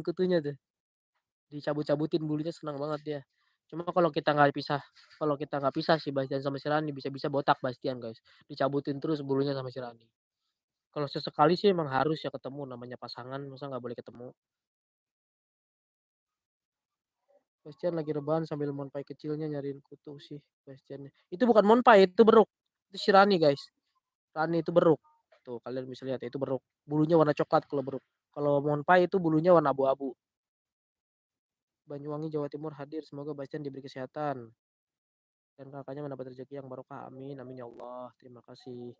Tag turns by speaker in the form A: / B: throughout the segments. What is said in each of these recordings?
A: kutunya tuh, dicabut-cabutin bulunya senang banget dia. Cuma kalau kita nggak pisah si Bastian sama si Rani bisa-bisa botak Bastian, guys. Dicabutin terus bulunya sama si Rani. Kalau sesekali sih emang harus ya ketemu, namanya pasangan masa nggak boleh ketemu. Bastian lagi rebahan sambil monpai kecilnya nyariin kutu sih Bastiannya. Itu bukan monpai, itu beruk. Itu si Rani, guys. Rani itu beruk. Tuh, kalian bisa lihat itu beruk. Bulunya warna coklat kalau beruk. Kalau monpai itu bulunya warna abu-abu. Banyuwangi, Jawa Timur hadir. Semoga Bastian diberi kesehatan dan kakaknya mendapat rezeki yang barokah. Amin, amin ya Allah. Terima kasih.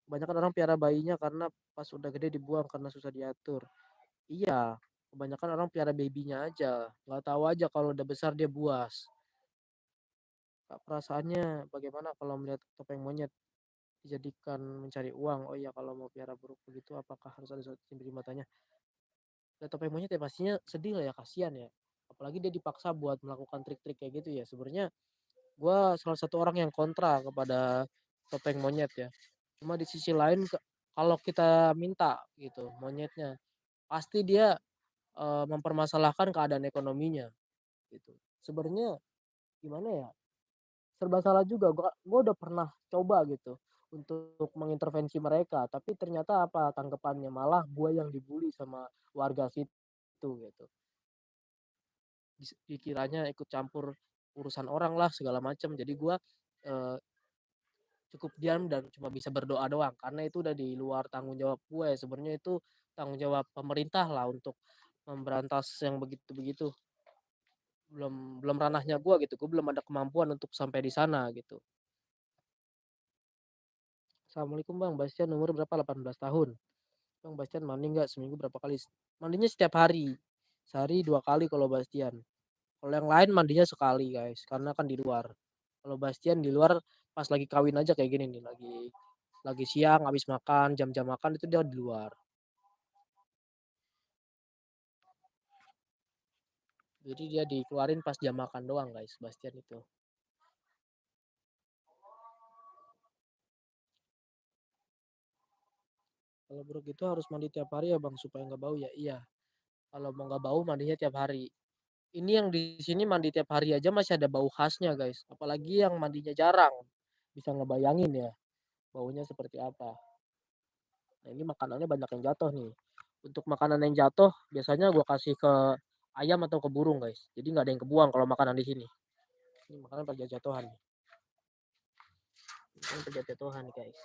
A: Kebanyakan orang piara bayinya karena pas udah gede dibuang karena susah diatur. Iya, kebanyakan orang piara babynya aja. Nggak tahu aja kalau udah besar dia buas. Kak, perasaannya bagaimana kalau melihat topeng monyet dijadikan mencari uang? Oh iya, kalau mau piara buruk begitu apakah harus ada cincin di matanya? Lihat topeng monyet ya pastinya sedih lah ya, kasihan ya. Apalagi dia dipaksa buat melakukan trik-trik kayak gitu ya. Sebenarnya gue salah satu orang yang kontra kepada topeng monyet ya. Cuma di sisi lain kalau kita minta gitu monyetnya, pasti dia mempermasalahkan keadaan ekonominya gitu. Sebenarnya gimana ya? Serba salah juga. Gua udah pernah coba gitu untuk mengintervensi mereka, tapi ternyata apa tanggapannya malah gue yang dibully sama warga situ gitu. Dikiranya ikut campur urusan orang lah segala macam. Jadi gue eh, cukup diam dan cuma bisa berdoa doang karena itu udah di luar tanggung jawab gue. Sebenarnya itu tanggung jawab pemerintah lah untuk memberantas yang begitu-begitu. Belum belum ranahnya gue gitu. Gue belum ada kemampuan untuk sampai di sana gitu. Assalamualaikum Bang, Bastian umur berapa? 18 tahun. Bang Bastian mandi nggak seminggu berapa kali? Mandinya setiap hari. Sehari 2 kali kalau Bastian. Kalau yang lain mandinya sekali guys, karena kan di luar. Kalau Bastian di luar pas lagi kawin aja kayak gini nih, lagi siang habis makan, jam-jam makan itu dia di luar. Jadi dia dikeluarin pas jam makan doang guys, Bastian itu. Kalau buruk itu harus mandi tiap hari ya Bang supaya nggak bau ya. Iya. Kalau mau nggak bau mandinya tiap hari. Ini yang di sini mandi tiap hari aja masih ada bau khasnya guys. Apalagi yang mandinya jarang. Bisa ngebayangin ya baunya seperti apa. Nah ini makanannya banyak yang jatuh nih. Untuk makanan yang jatuh biasanya gue kasih ke ayam atau ke burung guys. Jadi nggak ada yang kebuang kalau makanan di sini. Ini makanan pada jatuhan. Ini pada jatuhan guys.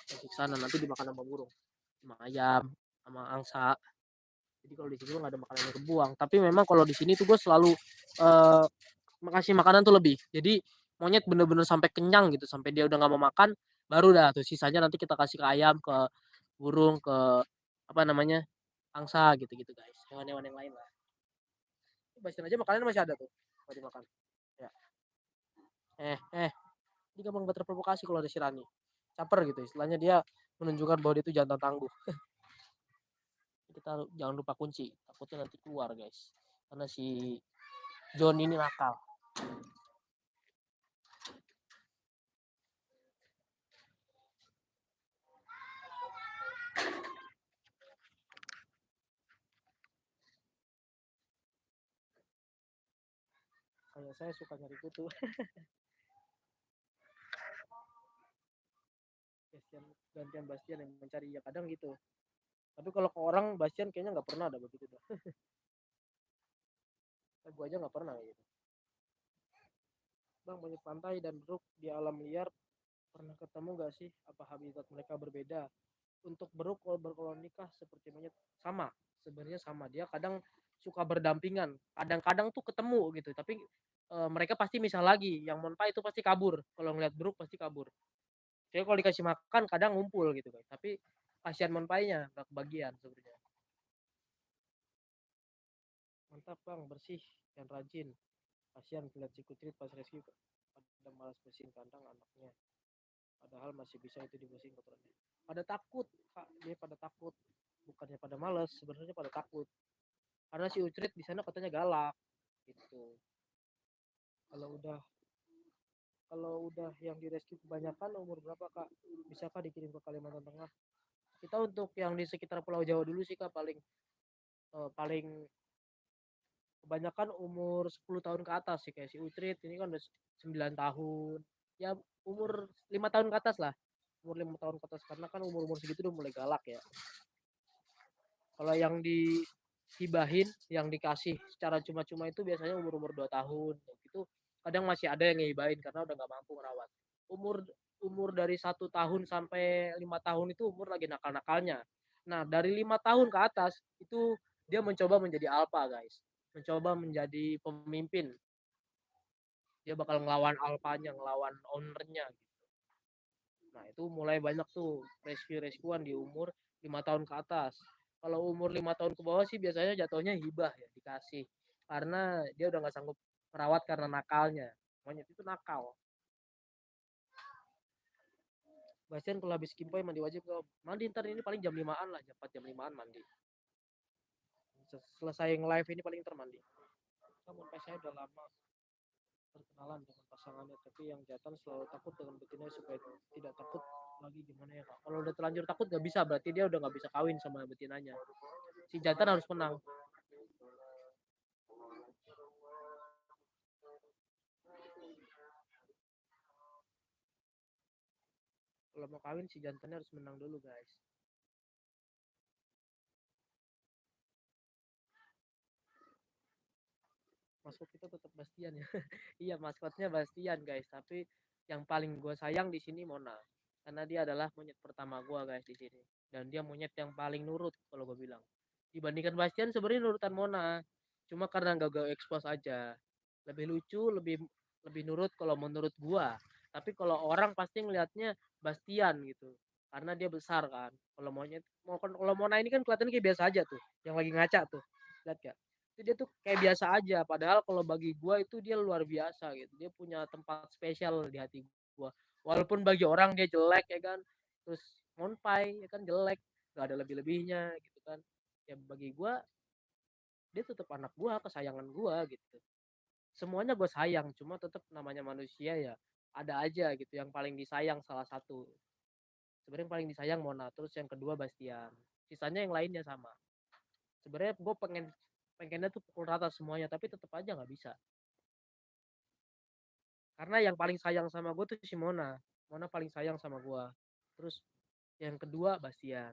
A: Kasih sana nanti dimakan sama burung, sama ayam, sama angsa. Jadi kalau di sini nggak ada makanan yang kebuang. Tapi memang kalau di sini tuh gue selalu uh, kasih makanan tuh lebih. Jadi monyet bener-bener sampai kenyang gitu, sampai dia udah nggak mau makan, baru dah tuh sisanya nanti kita kasih ke ayam, ke burung, ke apa namanya angsa gitu-gitu guys. Hewan-hewan yang lain lah. Bastian aja makanannya masih ada tuh, mau dimakan. Ya. Dia gampang banget terprovokasi kalau ada si Rani. Caper gitu, istilahnya dia menunjukkan bahwa dia itu jantan tangguh. Kita jangan lupa kunci, takutnya nanti keluar guys. Karena si John ini nakal. Kayak saya suka nyari kutu. Bastian gantian Bastian yang mencari ya kadang gitu. Tapi kalau ke orang Bastian kayaknya nggak pernah ada begitu dah. Gue aja nggak pernah gitu. Bang banyak pantai dan beruk di alam liar pernah ketemu nggak sih? Apa habitat mereka berbeda? Untuk beruk kalau berkoloni kah seperti monyet sama? Sebenarnya sama. Dia kadang suka berdampingan. Kadang-kadang tuh ketemu gitu. Tapi mereka pasti misah lagi. Yang monpa itu pasti kabur. Kalau ngeliat beruk pasti kabur. Jadi kalau dikasih makan kadang ngumpul gitu guys. Tapi kasihan monpainya nggak kebagian sebenarnya. Mantap bang, bersih dan rajin. Kasihan lihat si Kutrit pas rescue pada malas bersihin kandang anaknya. Padahal masih bisa itu dibersihin kotorannya. Pada takut, Kak. Dia pada takut. Bukannya pada malas, sebenarnya pada takut. Karena si Ucrit di sana katanya galak. Gitu. Kalau udah kalau udah yang direscue kebanyakan umur berapa Kak? Bisakah dikirim ke Kalimantan Tengah? Kita untuk yang di sekitar Pulau Jawa dulu sih Kak paling. paling kebanyakan umur 10 tahun ke atas sih, kayak si Ucrit ini kan udah 9 tahun. Ya umur 5 tahun ke atas lah. Umur 5 tahun ke atas karena kan umur-umur segitu udah mulai galak ya. Kalau yang dihibahin, yang dikasih secara cuma-cuma itu biasanya umur-umur 2 tahun. Itu kadang masih ada yang ngehibahin karena udah nggak mampu ngerawat. Umur umur dari 1 tahun sampai 5 tahun itu umur lagi nakal-nakalnya. Nah, dari 5 tahun ke atas itu dia mencoba menjadi alpha, guys. Mencoba menjadi pemimpin. Dia bakal ngelawan alpanya, ngelawan ownernya gitu. Nah, itu mulai banyak tuh rescue-rescuean di umur 5 tahun ke atas. Kalau umur 5 tahun ke bawah sih biasanya jatuhnya hibah ya, dikasih. Karena dia udah nggak sanggup merawat karena nakalnya. Monyet itu nakal. Bastian kalau habis kimpoy mandi wajib ke mandi ntar ini paling jam 5-an lah, jam 4 jam 5-an mandi. Selesai nge-live ini paling ntar mandi. Namun saya udah lama berkenalan dengan pasangannya, tapi yang jantan selalu takut dengan betina supaya tidak takut lagi. Gimana ya kak, kalau udah terlanjur takut nggak bisa, berarti dia udah nggak bisa kawin sama betinanya. Si jantan harus menang. Kalau mau kawin si jantannya harus menang dulu guys. Maskot kita tetap Bastian ya. Iya maskotnya Bastian guys, tapi yang paling gue sayang di sini Mona, karena dia adalah monyet pertama gue guys di sini, dan dia monyet yang paling nurut kalau gue bilang. Dibandingkan Bastian sebenarnya nurutan Mona, cuma karena gak gue expose aja. Lebih lucu, lebih lebih nurut kalau menurut gue. Tapi kalau orang pasti ngelihatnya Bastian gitu, karena dia besar kan. Kalau monyet, kalau Mona ini kan kelihatannya kayak biasa aja tuh, yang lagi ngaca tuh, lihat gak? Itu dia tuh kayak biasa aja, padahal kalau bagi gue itu dia luar biasa gitu, dia punya tempat spesial di hati gue. Walaupun bagi orang dia jelek ya kan, terus monpai ya kan jelek, gak ada lebih-lebihnya gitu kan, ya bagi gue dia tetap anak gue, kesayangan gue gitu. Semuanya gue sayang, cuma tetap namanya manusia ya, ada aja gitu yang paling disayang. Salah satu sebenarnya yang paling disayang Mona, terus yang kedua Bastian, sisanya yang lainnya sama. Sebenarnya gue pengennya tuh pukul rata semuanya, tapi tetap aja nggak bisa. Karena yang paling sayang sama gue tuh si Mona. Mona paling sayang sama gue. Terus yang kedua Bastian.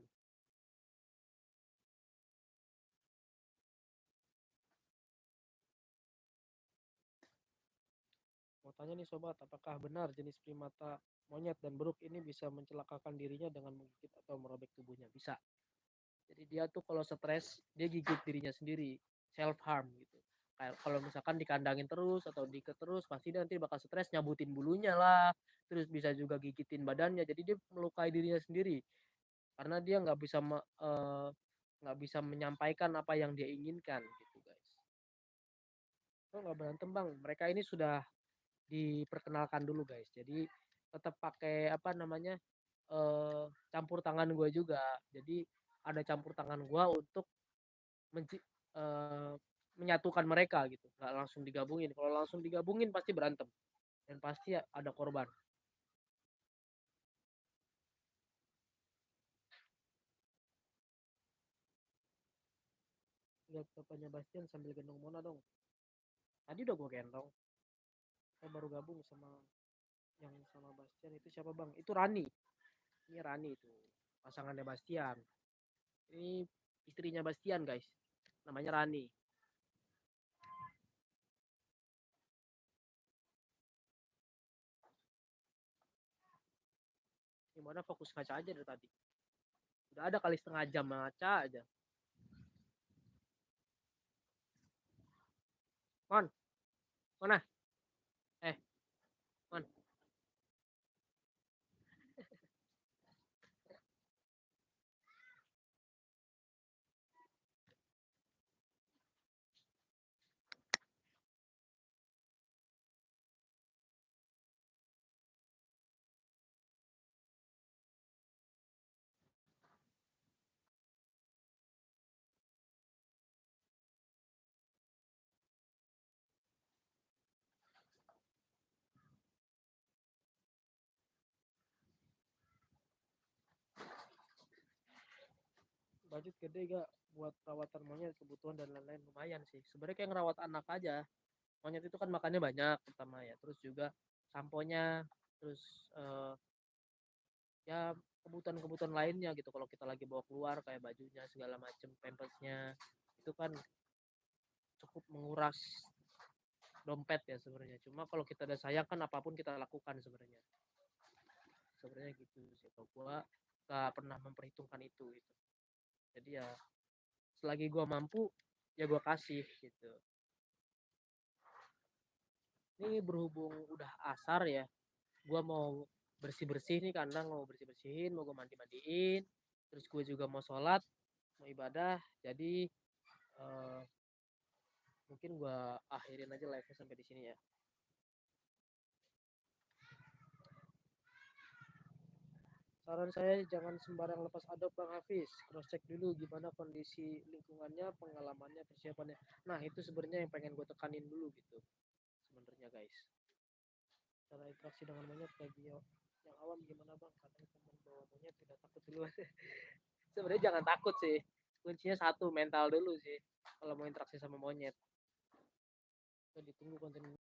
A: Mau tanya nih sobat, apakah benar jenis primata monyet dan beruk ini bisa mencelakakan dirinya dengan menggigit atau merobek tubuhnya? Bisa. Jadi dia tuh kalau stres dia gigit dirinya sendiri, self harm gitu. Kayak kalau misalkan dikandangin terus atau diikat terus, pasti dia nanti bakal stres, nyabutin bulunya lah, terus bisa juga gigitin badannya. Jadi dia melukai dirinya sendiri karena dia nggak bisa menyampaikan apa yang dia inginkan gitu guys. Oh nggak berantem bang, mereka ini sudah diperkenalkan dulu guys, jadi tetap pakai apa namanya, campur tangan gue juga. Jadi ada campur tangan gue untuk menci eh, menyatukan mereka gitu, nggak langsung digabungin. Kalau langsung digabungin pasti berantem dan pasti ada korban. Lihat bapaknya Bastian sambil gendong Mona dong. Tadi udah gue gendong, saya baru gabung sama yang sama Bastian. Itu siapa bang? Itu Rani. Ini Rani itu pasangannya Bastian. Ini istrinya Bastian guys, namanya Rani. Gimana fokus ngaca aja dari tadi, udah ada kali setengah jam ngaca aja. Mon, mana? Eh, Mon. budget gede gak buat perawatan monyet, kebutuhan dan lain-lain, lumayan sih sebenarnya, kayak ngerawat anak aja. Monyet itu kan makannya banyak pertama ya, terus juga samponya, terus ya kebutuhan-kebutuhan lainnya gitu kalau kita lagi bawa keluar, kayak bajunya segala macem, pampersnya, itu kan cukup menguras dompet ya sebenarnya. Cuma kalau kita udah sayang kan apapun kita lakukan sebenarnya. Sebenarnya gitu sih. Kalau gua gak pernah memperhitungkan itu gitu. Jadi ya selagi gua mampu ya gua kasih gitu. Ini berhubung udah asar ya, gua mau bersih-bersih nih kandang, mau bersih-bersihin, mau gua mandi-mandiin. Terus gue juga mau sholat, mau ibadah. Jadi eh, mungkin gua akhirin aja live-nya sampai di sini ya. Saran saya jangan sembarang lepas adopt Bang Hafiz. Cross check dulu gimana kondisi lingkungannya, pengalamannya, persiapannya. Nah itu sebenarnya yang pengen gue tekanin dulu gitu. Sebenarnya guys. Cara interaksi dengan monyet bagi yang awam gimana Bang? Kadang teman bawa monyet tidak takut duluan. Sebenarnya jangan takut sih. Kuncinya satu, mental dulu sih. Kalau mau interaksi sama monyet. Kita ditunggu konten